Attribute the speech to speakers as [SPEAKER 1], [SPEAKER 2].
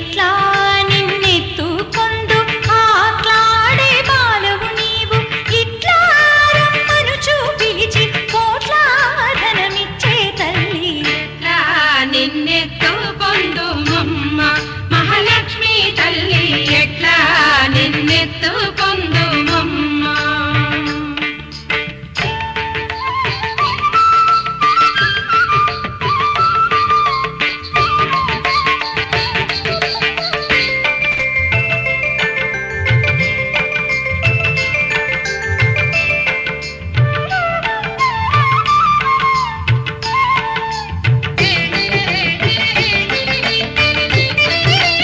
[SPEAKER 1] ఎట్లా నిన్నెత్తుకొందు ఆట్లాడే బాలవు నీవు ఇట్లా రమ్మనుచు పిలిచి కోట్లాధనమిచ్చే తల్లి
[SPEAKER 2] ఎట్లా నిన్నెత్తుకొందు మమ్మ మహాలక్ష్మి తల్లి ఎట్లా నిన్నెత్తు